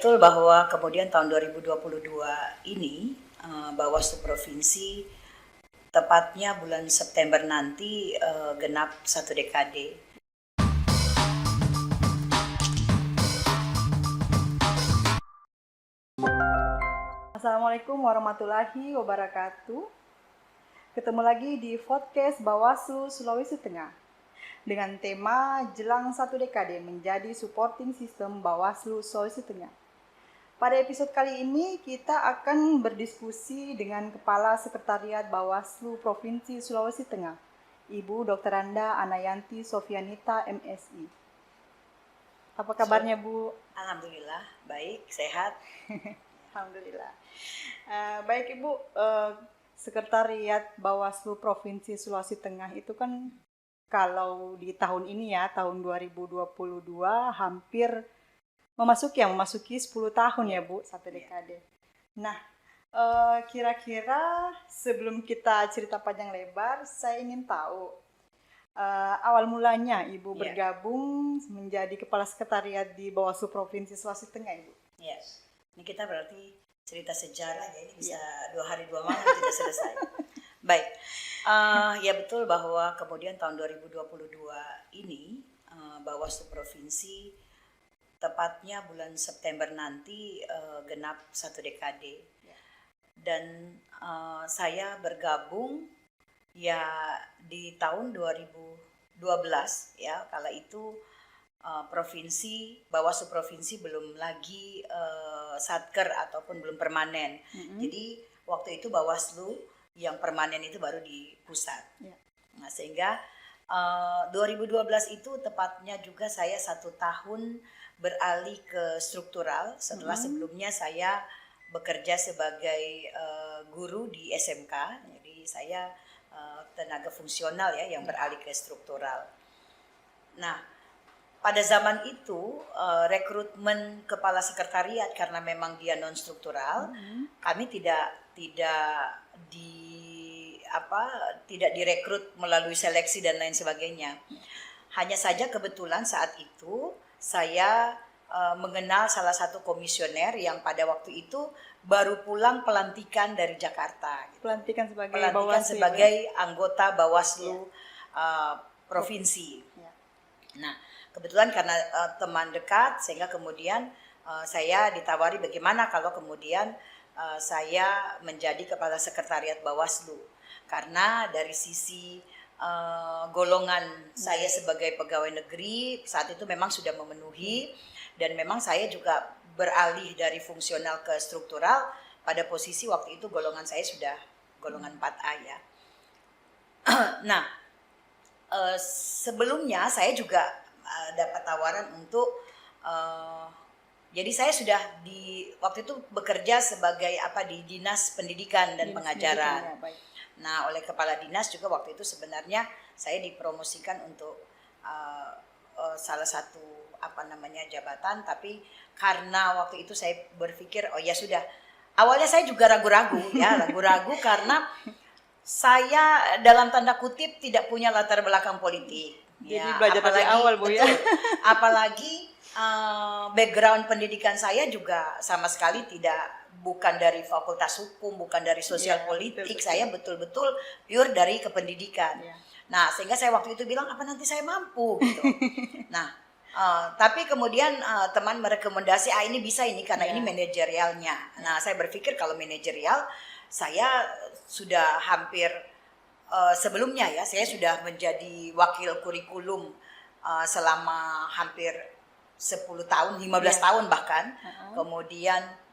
betul bahwa kemudian tahun 2022 ini Bawaslu Provinsi tepatnya bulan September nanti genap 1 dekade. Assalamualaikum warahmatullahi wabarakatuh. Ketemu lagi di podcast Bawaslu Sulawesi Tengah dengan tema Jelang 1 Dekade menjadi supporting system Bawaslu Sulawesi Tengah. Pada episode kali ini kita akan berdiskusi dengan Kepala Sekretariat Bawaslu Provinsi Sulawesi Tengah, Ibu Dr. Anda Anayanti Sofianita MSI. Apa kabarnya, Bu? Alhamdulillah, baik, sehat. Alhamdulillah. Baik Ibu, Sekretariat Bawaslu Provinsi Sulawesi Tengah itu kan kalau di tahun ini ya, tahun 2022 hampir memasuki 10 tahun ya Bu, 1 dekade. Nah, kira-kira sebelum kita cerita panjang lebar, saya ingin tahu awal mulanya Ibu bergabung menjadi Kepala Sekretariat di Bawaslu Provinsi Sulawesi Tengah, Ibu. Yes. Ini kita berarti cerita sejarah ya, ini bisa 2 hari 2 malam tidak selesai. Baik, ya betul bahwa kemudian tahun 2022 ini Bawaslu Provinsi tepatnya bulan September nanti genap 1 dekade. Dan saya bergabung ya di tahun 2012 ya, kala itu Bawaslu Provinsi belum lagi satker ataupun belum permanen. Jadi waktu itu Bawaslu yang permanen itu baru di pusat. Nah, sehingga 2012 itu tepatnya juga saya 1 tahun beralih ke struktural setelah sebelumnya saya bekerja sebagai guru di SMK. Jadi saya tenaga fungsional ya yang beralih ke struktural. Nah, pada zaman itu rekrutmen kepala sekretariat karena memang dia non struktural, kami tidak direkrut melalui seleksi dan lain sebagainya. Hanya saja kebetulan saat itu saya mengenal salah satu komisioner yang pada waktu itu baru pulang pelantikan dari Jakarta. Pelantikan sebagai anggota Bawaslu Provinsi. Nah, kebetulan karena teman dekat sehingga kemudian saya ditawari bagaimana kalau kemudian saya menjadi Kepala Sekretariat Bawaslu. Karena dari sisi golongan saya sebagai pegawai negeri saat itu memang sudah memenuhi, dan memang saya juga beralih dari fungsional ke struktural. Pada posisi waktu itu golongan saya sudah golongan 4A ya. Nah, sebelumnya saya juga dapat tawaran untuk jadi saya sudah waktu itu bekerja sebagai di Dinas Pendidikan dan Pengajaran. Nah, oleh Kepala Dinas juga waktu itu sebenarnya saya dipromosikan untuk salah satu jabatan, tapi karena waktu itu saya berpikir oh ya sudah. Awalnya saya juga ragu-ragu karena saya dalam tanda kutip tidak punya latar belakang politik. Jadi belajar dari awal Bu ya. Apalagi background pendidikan saya juga sama sekali bukan dari fakultas hukum, bukan dari sosial politik. Betul. Saya betul-betul pure dari kependidikan. Nah, sehingga saya waktu itu bilang apa nanti saya mampu gitu. Nah, tapi kemudian teman merekomendasi ini bisa ini karena ini manajerialnya. Nah, saya berpikir kalau manajerial saya sudah hampir sebelumnya ya, saya sudah menjadi wakil kurikulum selama hampir 10 tahun, 15 tahun bahkan. Kemudian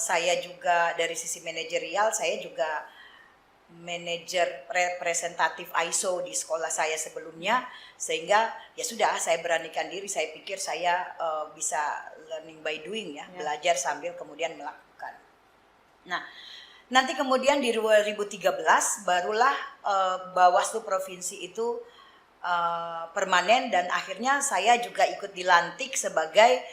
saya juga dari sisi manajerial, saya juga manajer representatif ISO di sekolah saya sebelumnya, sehingga ya sudah saya beranikan diri, saya pikir saya bisa learning by doing ya, belajar sambil kemudian melakukan. Nah, nanti kemudian di 2013 barulah Bawaslu Provinsi itu permanen, dan akhirnya saya juga ikut dilantik sebagai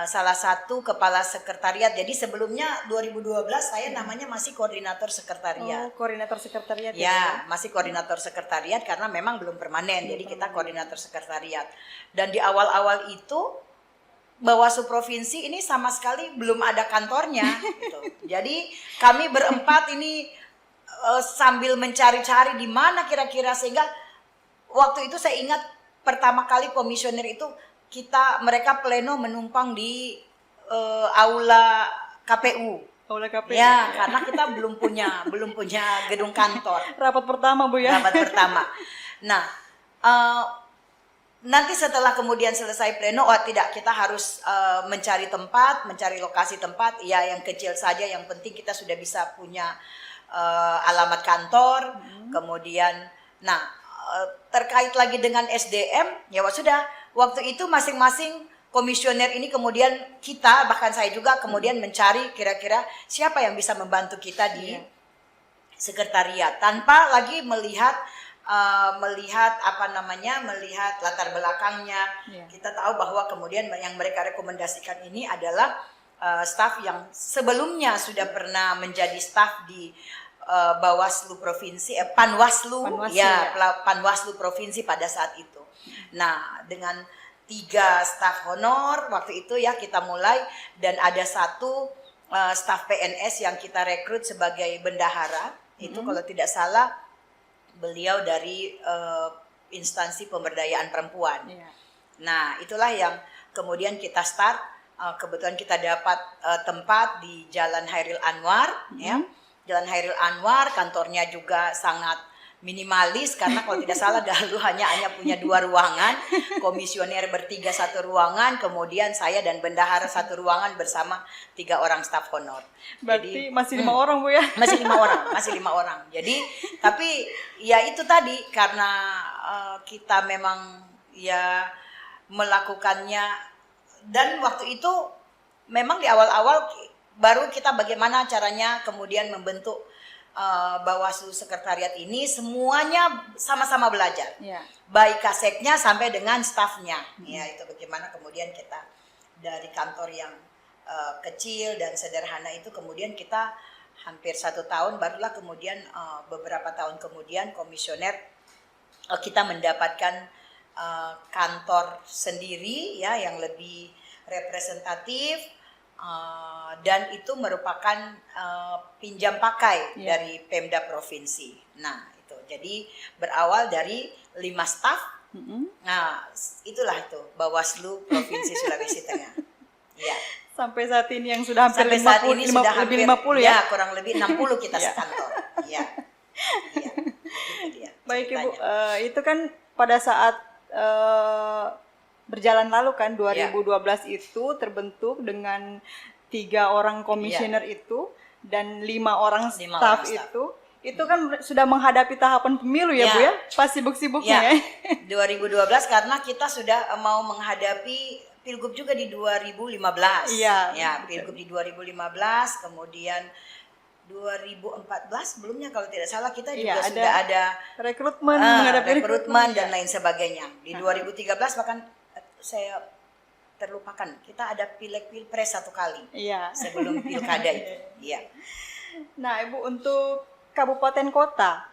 salah satu kepala sekretariat. Jadi sebelumnya 2012 saya namanya masih koordinator sekretariat. Oh, koordinator sekretariat ya. Masih koordinator sekretariat karena memang belum permanen. Jadi kita koordinator sekretariat. Dan di awal-awal itu Bawaslu Provinsi ini sama sekali belum ada kantornya gitu. Jadi kami berempat ini sambil mencari-cari di mana kira-kira, sehingga waktu itu saya ingat pertama kali komisioner itu mereka pleno menumpang di aula KPU. Aula KPU. Ya, karena kita belum punya gedung kantor. Rapat pertama Bu ya. Rapat pertama. Nah, nanti setelah kemudian selesai pleno, tidak, kita harus mencari lokasi tempat, ya yang kecil saja, yang penting kita sudah bisa punya alamat kantor. Kemudian, terkait lagi dengan SDM, ya sudah, waktu itu masing-masing komisioner ini kemudian bahkan saya juga kemudian mencari kira-kira siapa yang bisa membantu kita di sekretariat, tanpa lagi melihat latar belakangnya. Kita tahu bahwa kemudian yang mereka rekomendasikan ini adalah staf yang sebelumnya sudah pernah menjadi staf di Bawaslu Provinsi, Panwaslu Provinsi pada saat itu. Nah, dengan 3 staf honor waktu itu ya kita mulai, dan ada 1 staf PNS yang kita rekrut sebagai bendahara. Itu kalau tidak salah beliau dari instansi pemberdayaan perempuan. Nah, itulah yang kemudian kita start. Kebetulan kita dapat tempat di Jalan Hairil Anwar, ya. Jalan Hairil Anwar, kantornya juga sangat minimalis karena kalau tidak salah dahulu hanya punya 2 ruangan, komisioner bertiga 1 ruangan, kemudian saya dan bendahara 1 ruangan bersama 3 orang staf honor. Berarti masih 5 orang Bu ya? Masih 5 orang. Jadi tapi ya itu tadi, karena kita memang ya melakukannya, dan waktu itu memang di awal-awal baru kita bagaimana caranya kemudian membentuk Bawaslu Sekretariat ini, semuanya sama-sama belajar, baik kaseknya sampai dengan stafnya. Ya, itu bagaimana kemudian kita dari kantor yang kecil dan sederhana itu kemudian kita hampir 1 tahun, barulah kemudian beberapa tahun kemudian komisioner kita mendapatkan kantor sendiri ya yang lebih representatif. Dan itu merupakan pinjam pakai dari Pemda Provinsi. Nah, itu jadi berawal dari 5 staf. Nah, itulah itu Bawaslu Provinsi Sulawesi Tengah. Ya. Sampai saat ini yang sudah hampir Sampai saat ini sudah hampir 50 ya? Ya, kurang lebih 60 kita sekantor. Ya. Baik Ibu, itu kan pada saat berjalan lalu kan 2012 itu terbentuk dengan 3 orang komisioner itu dan 5 orang staf itu kan sudah menghadapi tahapan pemilu ya Bu ya, pas sibuk-sibuknya ya. 2012 karena kita sudah mau menghadapi pilgub juga di 2015. Ya, pilgub di 2015, kemudian 2014 sebelumnya kalau tidak salah kita juga sudah ada rekrutmen dan lain sebagainya. Di 2013 bahkan saya terlupakan, kita ada pilek-pilpres 1 kali sebelum pilkada itu. Iya. Nah, Ibu, untuk kabupaten kota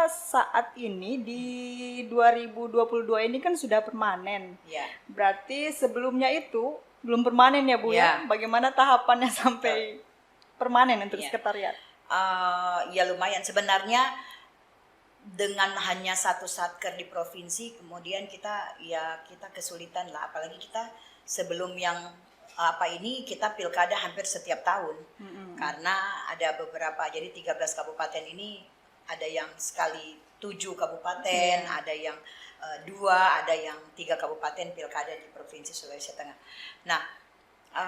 saat ini di 2022 ini kan sudah permanen. Berarti sebelumnya itu belum permanen ya Bu ya? Bagaimana tahapannya sampai permanen untuk sekretariat? Ya lumayan sebenarnya. Dengan hanya 1 satker di provinsi, kemudian kita kesulitan lah, apalagi kita sebelum yang kita pilkada hampir setiap tahun. Karena ada beberapa, jadi 13 kabupaten ini ada yang sekali 7 kabupaten, ada yang 2, ada yang 3 kabupaten pilkada di Provinsi Sulawesi Tengah. Nah,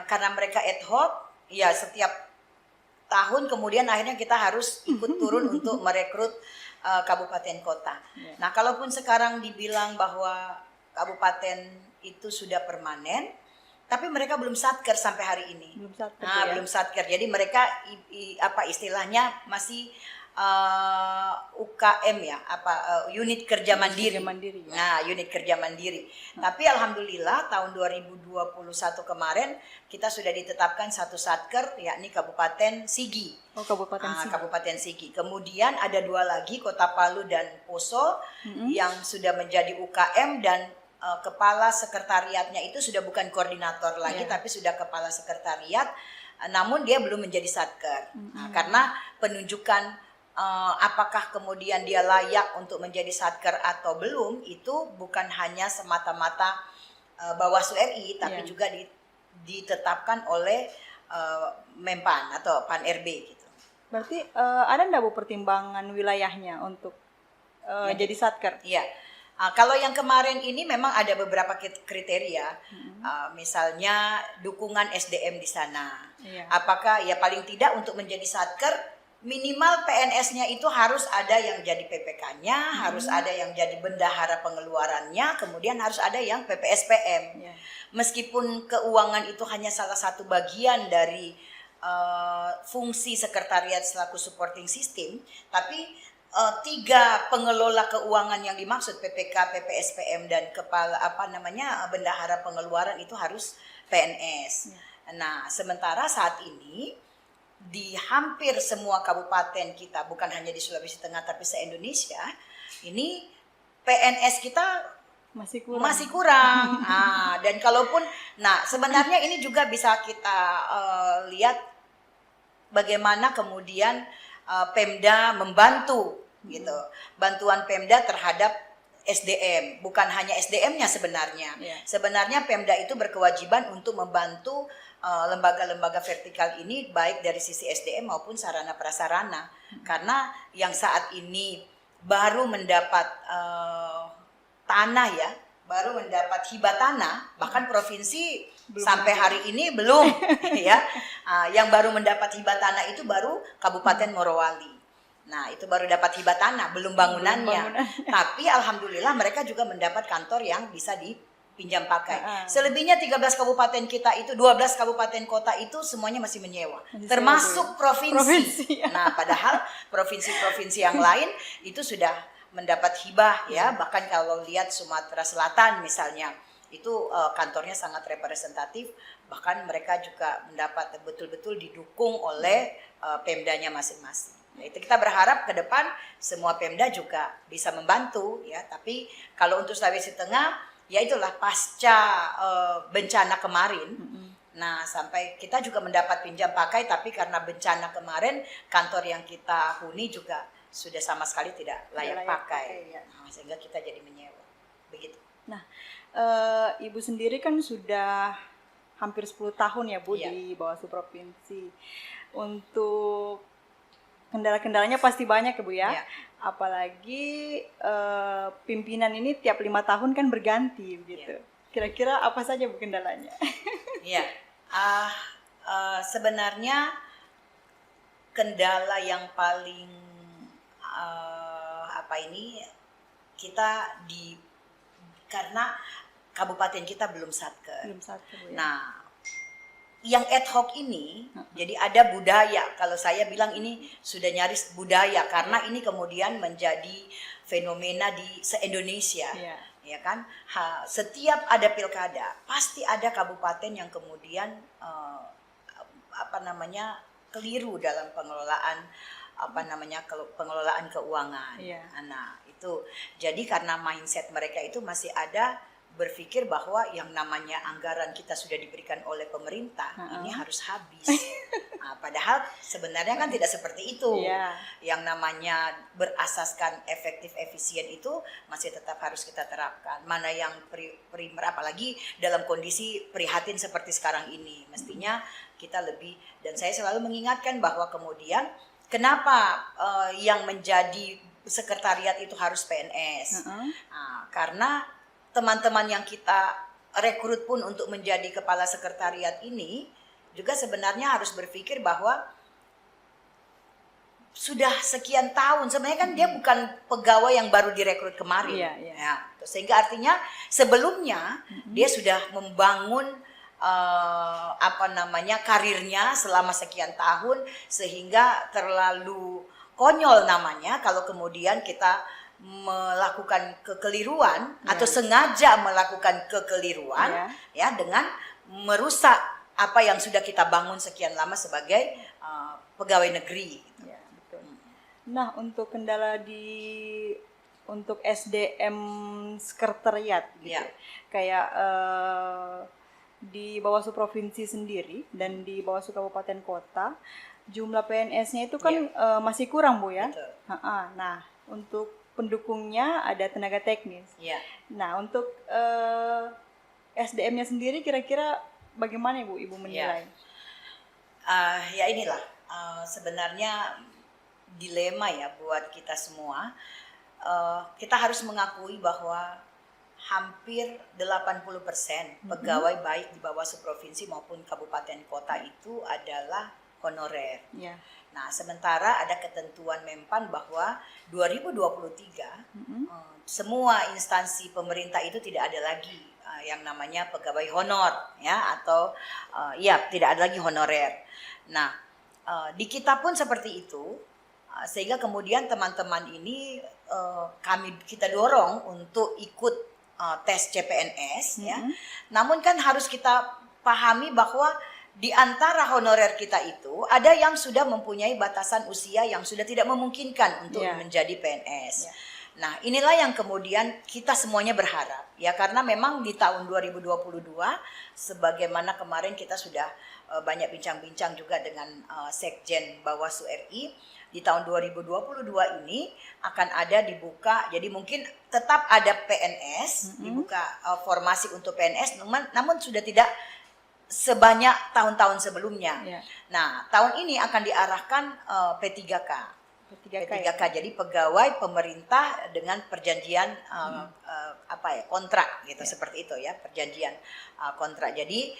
karena mereka ad hoc, ya setiap tahun kemudian akhirnya kita harus ikut turun untuk merekrut kabupaten kota. Nah, kalaupun sekarang dibilang bahwa kabupaten itu sudah permanen, tapi mereka belum satker sampai hari ini. Belum satker. Jadi mereka istilahnya masih UKM ya, unit kerja mandiri. Nah, unit kerja mandiri. Tapi alhamdulillah tahun 2021 kemarin kita sudah ditetapkan 1 satker, yakni Kabupaten Sigi. Kabupaten Sigi. Kemudian ada 2 lagi, Kota Palu dan Poso yang sudah menjadi UKM, dan kepala sekretariatnya itu sudah bukan koordinator lagi, tapi sudah kepala sekretariat, namun dia belum menjadi satker. Nah, karena penunjukan apakah kemudian dia layak untuk menjadi satker atau belum, itu bukan hanya semata-mata Bawaslu RI, tapi juga ditetapkan oleh Mempan atau Pan RB gitu. Berarti ada enggak Bu pertimbangan wilayahnya untuk jadi satker? Iya. Kalau yang kemarin ini memang ada beberapa kriteria, misalnya dukungan SDM di sana. Apakah ya paling tidak untuk menjadi satker minimal PNS-nya itu harus ada yang jadi PPK-nya, harus ada yang jadi bendahara pengeluarannya, kemudian harus ada yang PPSPM. Meskipun keuangan itu hanya salah satu bagian dari fungsi sekretariat selaku supporting system, tapi 3 pengelola keuangan yang dimaksud PPK, PPSPM dan kepala bendahara pengeluaran itu harus PNS. Nah, sementara saat ini di hampir semua kabupaten kita, bukan hanya di Sulawesi Tengah tapi se-Indonesia, ini PNS kita masih kurang. Dan kalaupun, sebenarnya ini juga bisa kita lihat bagaimana kemudian Pemda membantu gitu. Bantuan Pemda terhadap SDM, bukan hanya SDM-nya sebenarnya. Sebenarnya Pemda itu berkewajiban untuk membantu lembaga-lembaga vertikal ini baik dari sisi SDM maupun sarana prasarana. Karena yang saat ini baru mendapat tanah baru mendapat hibah tanah, bahkan provinsi sampai hari ini belum ya. Yang baru mendapat hibah tanah itu baru Kabupaten Morowali. Nah, itu baru dapat hibah tanah, belum bangunannya. Tapi alhamdulillah mereka juga mendapat kantor yang bisa dipinjam pakai. Selebihnya 13 kabupaten kita itu, 12 kabupaten kota itu semuanya masih menyewa, termasuk provinsi. Nah, padahal provinsi-provinsi yang lain itu sudah mendapat hibah ya. Bahkan kalau lihat Sumatera Selatan misalnya, itu kantornya sangat representatif, bahkan mereka juga mendapat betul-betul didukung oleh Pemdanya masing-masing. Nah, itu kita berharap ke depan semua Pemda juga bisa membantu ya. Tapi kalau untuk Sulawesi Tengah ya itulah pasca bencana kemarin. Nah, sampai kita juga mendapat pinjam pakai, tapi karena bencana kemarin kantor yang kita huni juga sudah sama sekali tidak layak pakai. Nah, sehingga kita jadi menyewa. Begitu. Nah, Ibu sendiri kan sudah hampir 10 tahun ya Bu di Bawaslu Provinsi. Untuk kendala-kendalanya pasti banyak ya Bu ya. Apalagi pimpinan ini tiap 5 tahun kan berganti begitu. Kira-kira apa saja Bu kendalanya? Iya. Sebenarnya kendala yang paling karena kabupaten kita belum satker. Ya. Nah, yang ad hoc ini, jadi ada budaya. Kalau saya bilang ini sudah nyaris budaya karena ini kemudian menjadi fenomena di se-Indonesia, ya kan? Setiap ada pilkada, pasti ada kabupaten yang kemudian keliru dalam pengelolaan pengelolaan keuangan. Nah, itu jadi karena mindset mereka itu masih ada berpikir bahwa yang namanya anggaran kita sudah diberikan oleh pemerintah ini harus habis. Padahal sebenarnya kan tidak seperti itu. Yang namanya berasaskan efektif efisien itu masih tetap harus kita terapkan. Mana yang primer, apalagi dalam kondisi prihatin seperti sekarang ini, mestinya kita lebih. Dan saya selalu mengingatkan bahwa kemudian kenapa yang menjadi sekretariat itu harus PNS? Karena teman-teman yang kita rekrut pun untuk menjadi kepala sekretariat ini juga sebenarnya harus berpikir bahwa sudah sekian tahun, sebenarnya kan dia bukan pegawai yang baru direkrut kemarin. Ya, sehingga artinya sebelumnya dia sudah membangun karirnya selama sekian tahun, sehingga terlalu konyol namanya kalau kemudian kita melakukan kekeliruan atau sengaja melakukan kekeliruan dengan merusak apa yang sudah kita bangun sekian lama sebagai pegawai negeri. Betul. Nah, untuk kendala di untuk SDM sekretariat gitu. Ya. Kayak di Bawaslu provinsi sendiri dan di Bawaslu kabupaten kota jumlah PNS-nya itu kan masih kurang, Bu ya. Betul. Nah, untuk pendukungnya ada tenaga teknis. Ya. Nah, untuk SDM-nya sendiri kira-kira bagaimana Ibu menilai? Ya inilah sebenarnya dilema ya buat kita semua. Kita harus mengakui bahwa hampir 80% pegawai baik di Bawaslu provinsi maupun kabupaten kota itu adalah honorer. Ya. Nah, sementara ada ketentuan Menpan bahwa 2023 semua instansi pemerintah itu tidak ada lagi yang namanya pegawai honor ya, atau tidak ada lagi honorer. Nah, di kita pun seperti itu, sehingga kemudian teman-teman ini kita dorong untuk ikut tes CPNS ya. Namun kan harus kita pahami bahwa di antara honorer kita itu ada yang sudah mempunyai batasan usia yang sudah tidak memungkinkan untuk menjadi PNS. Nah, inilah yang kemudian kita semuanya berharap ya, karena memang di tahun 2022 sebagaimana kemarin kita sudah banyak bincang-bincang juga dengan Sekjen Bawaslu RI, di tahun 2022 ini akan ada dibuka, jadi mungkin tetap ada PNS, dibuka formasi untuk PNS, namun sudah tidak sebanyak tahun-tahun sebelumnya. Nah, tahun ini akan diarahkan P3K. P3K, jadi pegawai pemerintah dengan perjanjian kontrak gitu, seperti itu ya, perjanjian kontrak. Jadi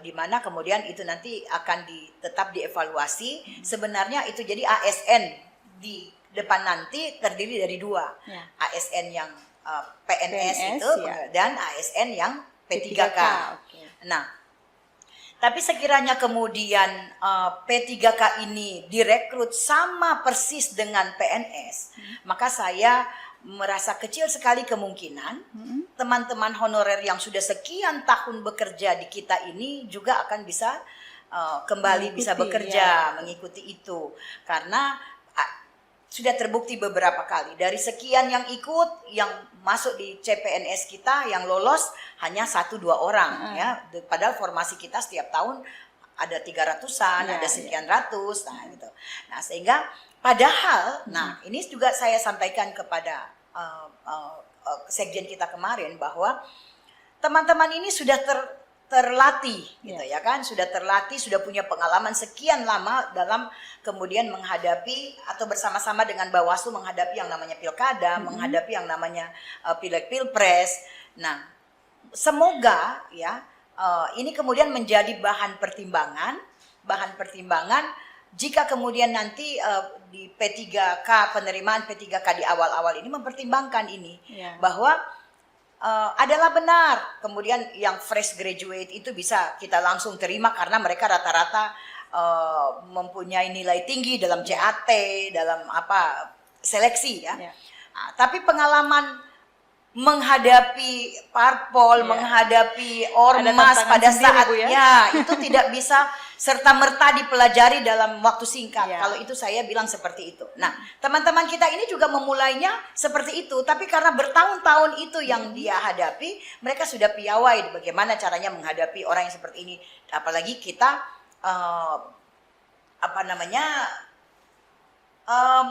di mana kemudian itu nanti akan tetap dievaluasi. Sebenarnya itu jadi ASN di depan nanti terdiri dari dua, ASN yang PNS itu dan ASN yang P3K. Nah, tapi sekiranya kemudian P3K ini direkrut sama persis dengan PNS, maka saya merasa kecil sekali kemungkinan teman-teman honorer yang sudah sekian tahun bekerja di kita ini juga akan bisa kembali bisa bekerja, mengikuti itu. Karena sudah terbukti beberapa kali dari sekian yang ikut, yang masuk di CPNS kita, yang lolos hanya 1-2 orang ya. Padahal formasi kita setiap tahun ada 300-an, ada sekian ratus, nah gitu. Nah, sehingga padahal ini juga saya sampaikan kepada sekjen kita kemarin bahwa teman-teman ini sudah terlatih gitu ya kan, sudah terlatih, sudah punya pengalaman sekian lama dalam kemudian menghadapi atau bersama-sama dengan Bawaslu menghadapi yang namanya pilkada, menghadapi yang namanya pileg pilpres. Nah, semoga ya ini kemudian menjadi bahan pertimbangan jika kemudian nanti di P3K, penerimaan P3K di awal-awal ini mempertimbangkan ini bahwa adalah benar kemudian yang fresh graduate itu bisa kita langsung terima karena mereka rata-rata mempunyai nilai tinggi dalam CAT, dalam seleksi ya. Nah, tapi pengalaman menghadapi parpol, menghadapi ormas pada saatnya itu tidak bisa serta-merta dipelajari dalam waktu singkat. Kalau itu saya bilang seperti itu. Nah, teman-teman kita ini juga memulainya seperti itu, tapi karena bertahun-tahun itu yang dia hadapi, mereka sudah piawai bagaimana caranya menghadapi orang yang seperti ini. Apalagi kita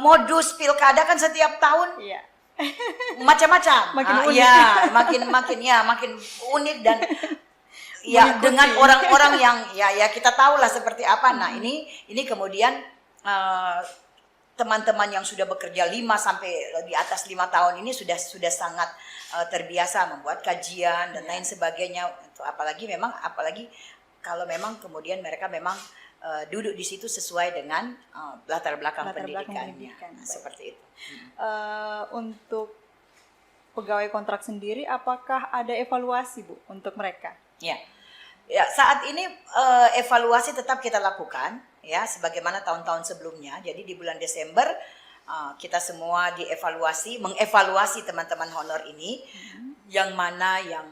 modus pilkada kan setiap tahun macam-macam, makin unik dan dengan orang-orang yang kita tahulah seperti apa. Nah, ini kemudian teman-teman yang sudah bekerja 5 sampai di atas 5 tahun ini sudah sangat terbiasa membuat kajian dan lain sebagainya. Apalagi kalau memang kemudian mereka memang duduk di situ sesuai dengan latar belakang pendidikannya. Nah, seperti itu. Untuk pegawai kontrak sendiri, apakah ada evaluasi, Bu, untuk mereka? Ya, saat ini evaluasi tetap kita lakukan, ya, sebagaimana tahun-tahun sebelumnya. Jadi di bulan Desember kita semua mengevaluasi teman-teman honor ini, yang mana yang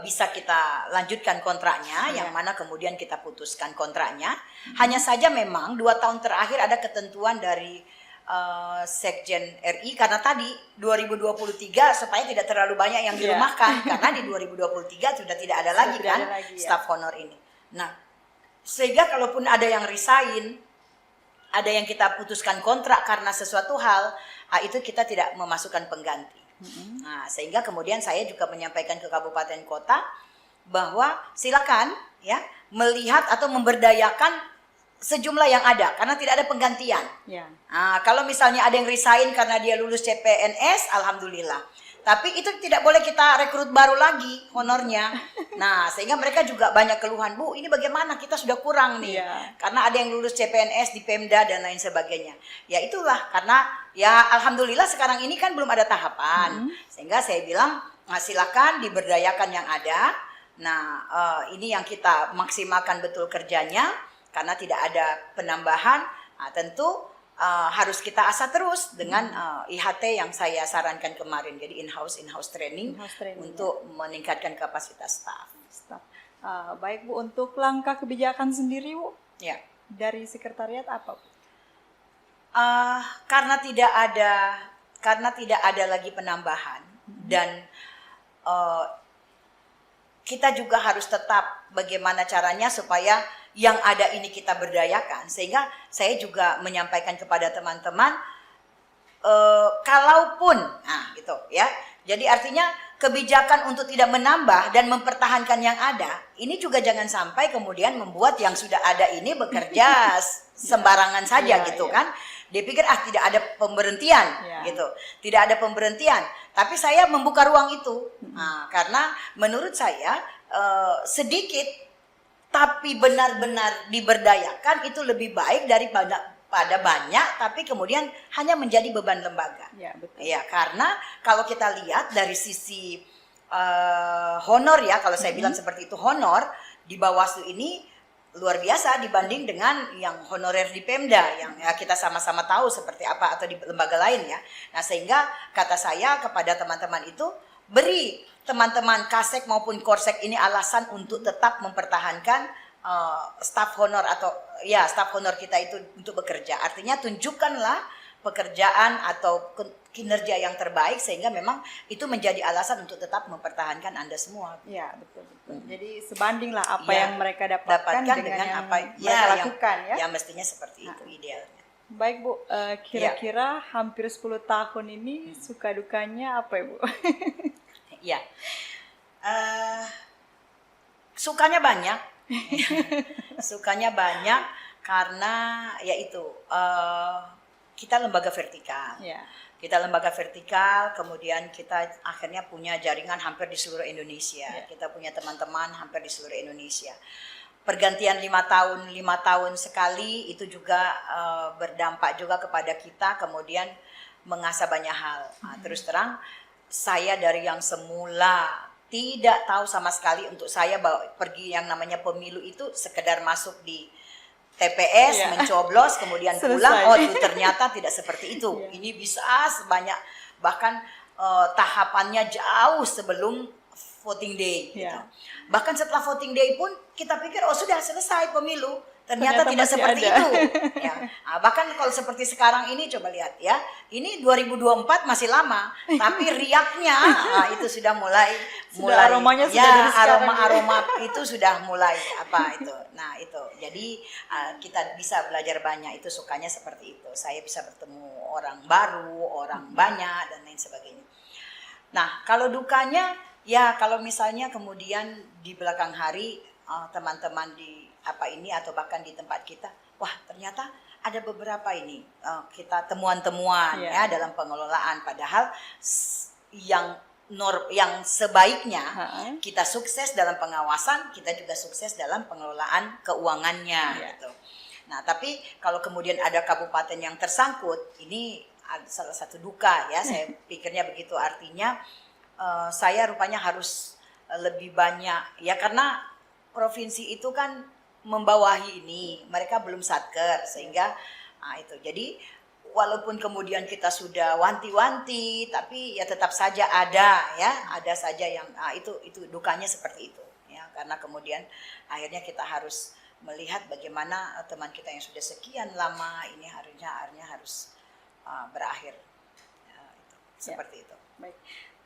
bisa kita lanjutkan kontraknya, yang mana kemudian kita putuskan kontraknya. Hanya saja memang 2 tahun terakhir ada ketentuan dari Sekjen RI karena tadi 2023 supaya tidak terlalu banyak yang dirumahkan karena di 2023 sudah tidak ada lagi staf honor ini. Nah, sehingga kalaupun ada yang resign, ada yang kita putuskan kontrak karena sesuatu hal, itu kita tidak memasukkan pengganti. Nah, sehingga kemudian saya juga menyampaikan ke kabupaten kota bahwa silakan ya melihat atau memberdayakan sejumlah yang ada karena tidak ada penggantian. Nah, kalau misalnya ada yang resign karena dia lulus CPNS, alhamdulillah. Tapi itu tidak boleh kita rekrut baru lagi honornya. Nah, sehingga mereka juga banyak keluhan, Bu, ini bagaimana kita sudah kurang nih. Karena ada yang lulus CPNS di Pemda dan lain sebagainya. Ya itulah karena ya alhamdulillah sekarang ini kan belum ada tahapan. Sehingga saya bilang silakan diberdayakan yang ada. Nah, ini yang kita maksimalkan betul kerjanya. Karena tidak ada penambahan, tentu harus kita asah terus dengan IHT yang saya sarankan kemarin. Jadi in-house training untuk meningkatkan kapasitas staf. Baik Bu, untuk langkah kebijakan sendiri Bu, ya. Dari sekretariat apa Bu? Karena tidak ada lagi penambahan dan kita juga harus tetap bagaimana caranya supaya yang ada ini kita berdayakan, sehingga saya juga menyampaikan kepada teman-teman kalaupun gitu ya, jadi artinya kebijakan untuk tidak menambah dan mempertahankan yang ada ini juga jangan sampai kemudian membuat yang sudah ada ini bekerja sembarangan saja gitu kan, dia pikir tidak ada pemberhentian gitu, tidak ada pemberhentian, tapi saya membuka ruang itu karena menurut saya sedikit tapi benar-benar diberdayakan itu lebih baik daripada banyak tapi kemudian hanya menjadi beban lembaga. Ya, betul. Ya, karena kalau kita lihat dari sisi honor ya, kalau saya bilang seperti itu, honor di Bawaslu ini luar biasa dibanding dengan yang honorer di Pemda yang ya kita sama-sama tahu seperti apa, atau di lembaga lain ya. Nah, sehingga kata saya kepada teman-teman itu, beri teman-teman Kasek maupun Korsek ini alasan untuk tetap mempertahankan staf honor atau ya staf honor kita itu untuk bekerja. Artinya tunjukkanlah pekerjaan atau kinerja yang terbaik sehingga memang itu menjadi alasan untuk tetap mempertahankan Anda semua. Ya, betul. Jadi sebandinglah apa yang mereka dapatkan dengan apa yang mereka lakukan ya. Ya mestinya seperti itu idealnya. Baik Bu, kira-kira hampir 10 tahun ini suka dukanya apa ya Bu? Ya, sukanya banyak, sukanya banyak karena yaitu kita lembaga vertikal, kita lembaga vertikal, kemudian kita akhirnya punya jaringan hampir di seluruh Indonesia, kita punya teman-teman hampir di seluruh Indonesia. Pergantian 5 tahun sekali itu juga berdampak juga kepada kita, kemudian mengasah banyak hal. Terus terang, saya dari yang semula tidak tahu sama sekali, untuk saya pergi yang namanya pemilu itu sekedar masuk di TPS, mencoblos, kemudian pulang, itu ternyata tidak seperti itu. Ini bisa sebanyak, bahkan tahapannya jauh sebelum voting day. Gitu. Bahkan setelah voting day pun kita pikir sudah selesai pemilu. Ternyata tidak seperti itu. Ya. Bahkan kalau seperti sekarang ini coba lihat ya, ini 2024 masih lama, tapi riaknya itu sudah mulai aromanya sudah dari aroma itu sudah mulai itu. Nah itu, jadi kita bisa belajar banyak, itu sukanya seperti itu. Saya bisa bertemu orang baru, orang banyak dan lain sebagainya. Nah kalau dukanya ya kalau misalnya kemudian di belakang hari teman-teman di atau bahkan di tempat kita, wah ternyata ada beberapa ini kita temuan-temuan ya dalam pengelolaan, padahal yang sebaiknya kita sukses dalam pengawasan, kita juga sukses dalam pengelolaan keuangannya gitu. Nah tapi kalau kemudian ada kabupaten yang tersangkut, ini salah satu duka ya, saya pikirnya begitu. Artinya saya rupanya harus lebih banyak ya, karena provinsi itu kan membawahi ini, mereka belum satker, sehingga itu. Jadi walaupun kemudian kita sudah wanti-wanti, tapi ya tetap saja ada saja yang itu dukanya seperti itu ya, karena kemudian akhirnya kita harus melihat bagaimana teman kita yang sudah sekian lama ini harus berakhir. Itu, seperti itu. Baik.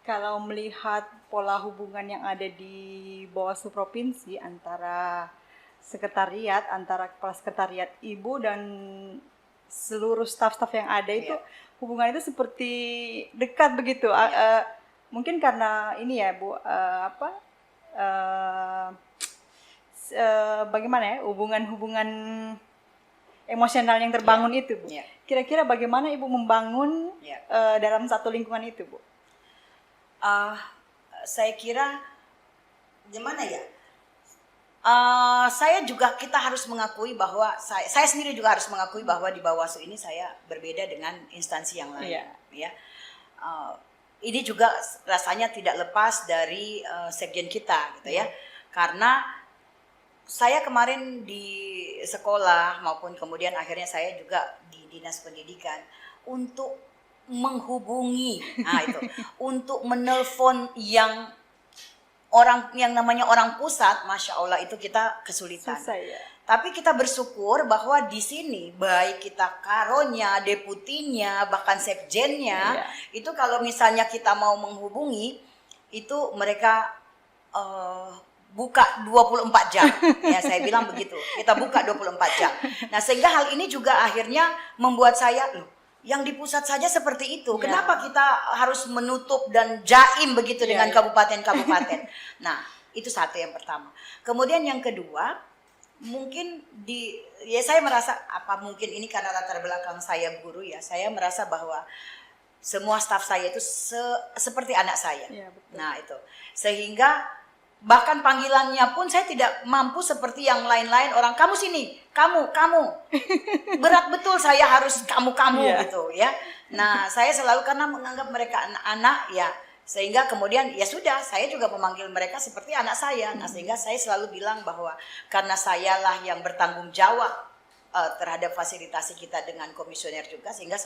Kalau melihat pola hubungan yang ada di Bawaslu Provinsi antara sekretariat, antara kepala sekretariat Ibu dan seluruh staf-staf yang ada itu, hubungan itu seperti dekat begitu. Mungkin karena ini ya Bu, bagaimana ya hubungan-hubungan emosional yang terbangun itu Bu. Kira-kira bagaimana Ibu membangun dalam satu lingkungan itu Bu? Saya kira gimana ya? Kita harus mengakui bahwa saya sendiri juga harus mengakui bahwa di Bawaslu ini saya berbeda dengan instansi yang lain. Ya. Ini juga rasanya tidak lepas dari sekjen kita, gitu ya. Karena saya kemarin di sekolah maupun kemudian akhirnya saya juga di Dinas Pendidikan untuk menghubungi, untuk menelpon yang namanya orang pusat, masya Allah itu kita kesulitan. Susah, ya. Tapi kita bersyukur bahwa di sini baik kita karonya, deputinya, bahkan sekjennya, itu kalau misalnya kita mau menghubungi itu mereka buka 24 jam. Ya, saya bilang begitu. Kita buka 24 jam. Nah, sehingga hal ini juga akhirnya membuat saya, yang di pusat saja seperti itu. Kenapa kita harus menutup dan jaim begitu dengan kabupaten-kabupaten? Nah, itu satu yang pertama. Kemudian yang kedua, mungkin saya merasa mungkin ini karena latar belakang saya guru ya. Saya merasa bahwa semua staf saya itu seperti anak saya. Ya, betul. Nah, itu. Sehingga bahkan panggilannya pun saya tidak mampu seperti yang lain-lain orang, kamu sini, kamu. Berat betul saya harus kamu gitu ya. Nah, saya selalu karena menganggap mereka anak-anak ya, sehingga kemudian ya sudah, saya juga memanggil mereka seperti anak saya. Nah, sehingga saya selalu bilang bahwa karena sayalah yang bertanggung jawab terhadap fasilitasi kita dengan komisioner juga, sehingga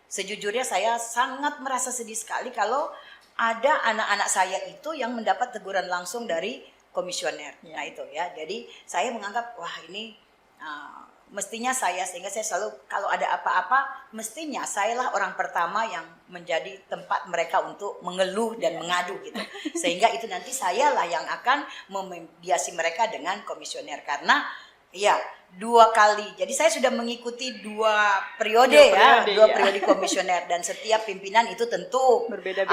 sejujurnya saya sangat merasa sedih sekali kalau ada anak-anak saya itu yang mendapat teguran langsung dari komisioner. Nah itu ya, jadi saya menganggap wah ini mestinya sehingga saya selalu kalau ada apa-apa mestinya sayalah orang pertama yang menjadi tempat mereka untuk mengeluh dan mengadu gitu. Sehingga itu nanti sayalah yang akan memediasi mereka dengan komisioner, karena ya 2 kali. Jadi saya sudah mengikuti 2 periode komisioner, dan setiap pimpinan itu tentu berbeda.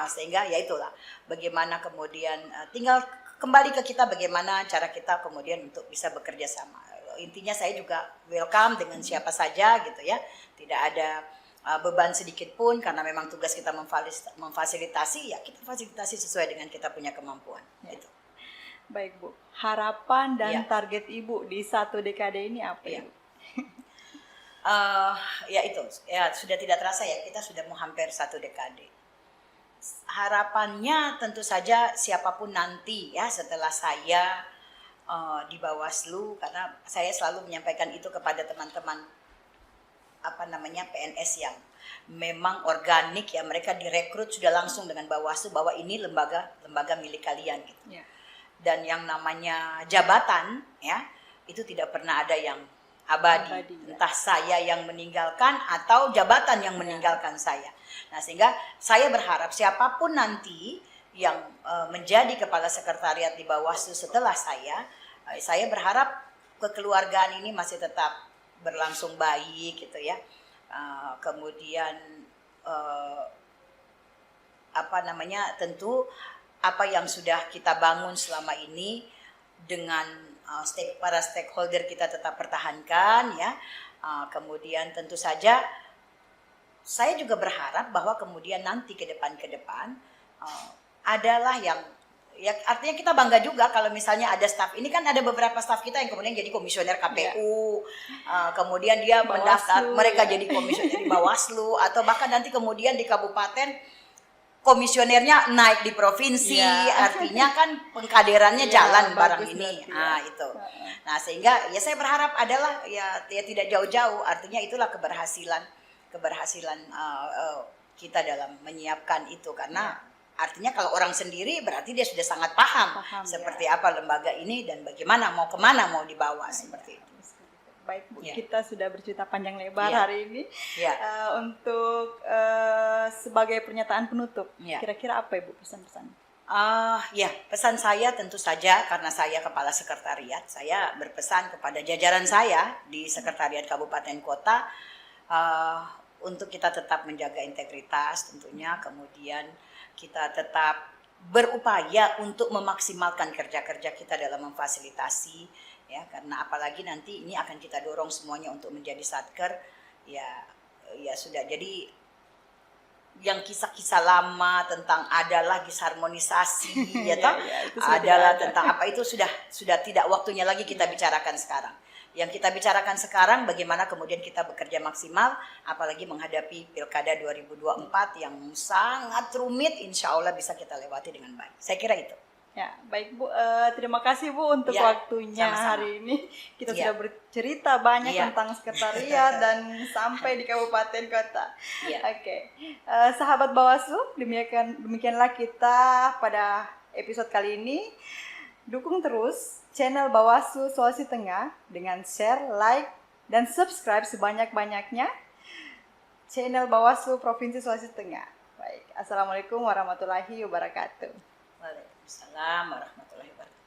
Sehingga ya itulah bagaimana kemudian tinggal kembali ke kita bagaimana cara kita kemudian untuk bisa bekerja sama. Intinya saya juga welcome dengan siapa saja gitu ya. Tidak ada beban sedikit pun, karena memang tugas kita memfasilitasi, ya kita fasilitasi sesuai dengan kita punya kemampuan. Gitu. Baik Bu, harapan dan target Ibu di 1 dekade ini apa Ibu? Ya itu, ya sudah tidak terasa ya, kita sudah mau hampir 1 dekade. Harapannya tentu saja siapapun nanti ya setelah saya di Bawaslu, karena saya selalu menyampaikan itu kepada teman-teman PNS yang memang organik ya, mereka direkrut sudah langsung dengan Bawaslu bahwa ini lembaga milik kalian gitu. Dan yang namanya jabatan ya itu tidak pernah ada yang abadi. Entah saya yang meninggalkan atau jabatan yang meninggalkan saya. Nah, sehingga saya berharap siapapun nanti yang menjadi kepala sekretariat di Bawaslu setelah saya berharap kekeluargaan ini masih tetap berlangsung baik gitu ya. Kemudian tentu apa yang sudah kita bangun selama ini dengan para stakeholder kita tetap pertahankan ya. Kemudian tentu saja saya juga berharap bahwa kemudian nanti ke depan adalah yang ya artinya kita bangga juga kalau misalnya ada staf. Ini kan ada beberapa staf kita yang kemudian jadi komisioner KPU, kemudian dia mendaftar, mereka jadi komisioner di Bawaslu, atau bahkan nanti kemudian di kabupaten komisionernya naik di provinsi, artinya kan pengkaderannya jalan barang ini. Itu. Nah, sehingga ya saya berharap adalah ya tidak jauh-jauh, artinya itulah keberhasilan kita dalam menyiapkan itu, karena artinya kalau orang sendiri berarti dia sudah sangat paham seperti apa lembaga ini dan bagaimana mau kemana mau dibawa seperti itu. baik Bu, Ya. kita sudah bercerita panjang lebar Ya. hari ini. Ya. Untuk sebagai pernyataan penutup, Ya. kira-kira apa Ibu pesan-pesan? Ya, pesan saya tentu saja karena saya kepala sekretariat, saya berpesan kepada jajaran saya di sekretariat kabupaten kota untuk kita tetap menjaga integritas tentunya, kemudian kita tetap berupaya untuk memaksimalkan kerja-kerja kita dalam memfasilitasi ya, karena apalagi nanti ini akan kita dorong semuanya untuk menjadi satker ya. Ya sudah, jadi yang kisah-kisah lama tentang adalah disharmonisasi ya toh, itu sudah adalah tidak ada. tentang apa itu sudah tidak waktunya lagi kita bicarakan sekarang. Yang kita bicarakan sekarang bagaimana kemudian kita bekerja maksimal, apalagi menghadapi Pilkada 2024 yang sangat rumit, insya Allah bisa kita lewati dengan baik. Saya kira itu. Ya, baik Bu. Terima kasih Bu untuk Ya, waktunya sama-sama. hari ini. Kita Ya. sudah bercerita banyak Ya. tentang sekretariat dan sampai di kabupaten kota. Ya. Oke, sahabat Bawaslu, demikianlah kita pada episode kali ini. Dukung terus channel Bawaslu Sulawesi Tengah dengan share, like, dan subscribe sebanyak-banyaknya channel Bawaslu Provinsi Sulawesi Tengah. Baik, Assalamualaikum warahmatullahi wabarakatuh. Waalaikumsalam warahmatullahi wabarakatuh.